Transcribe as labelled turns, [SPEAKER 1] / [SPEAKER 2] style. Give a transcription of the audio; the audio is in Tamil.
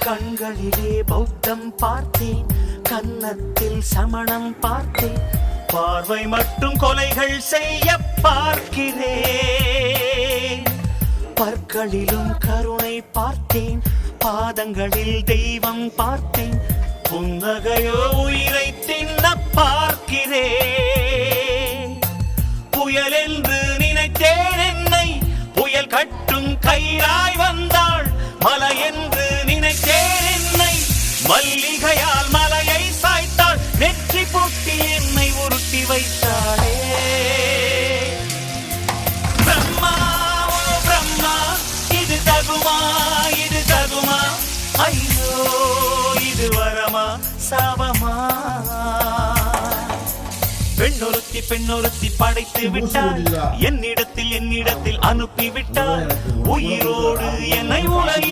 [SPEAKER 1] கண்களிலே பௌத்தம் பார்த்தேன், கன்னத்தில் சமணம் பார்த்தேன், பார்வை மட்டும் கொலைகள் செய்ய பார்க்கிறேன். பற்களிலும் கருணை பார்த்தேன், பாதங்களில் தெய்வம் பார்த்தேன், புன்னகையோ உயிரை தின்ன பார்க்கிறேன். புயல் என்று நினைத்தேன் என்னை, புயல் கட்டும் கயிறாய் வந்தாள். மலை என்று நினைத்தேன் என்னை, மல்லிகையால் மலையை சாய்த்தாள். நெற்றி பொட்டி என்னை உருட்டி வைத்தாளே. பிரம்மா ஓ பிரம்மா, இது தகுமா இது தகுமா? ஐயோ இது வரமா சாபமா? பெண்ணொருத்தி படைத்து விட்டாள், என்னிடத்தில் அனுப்பி விட்டாள். உயிரோடு என்னை உலகில்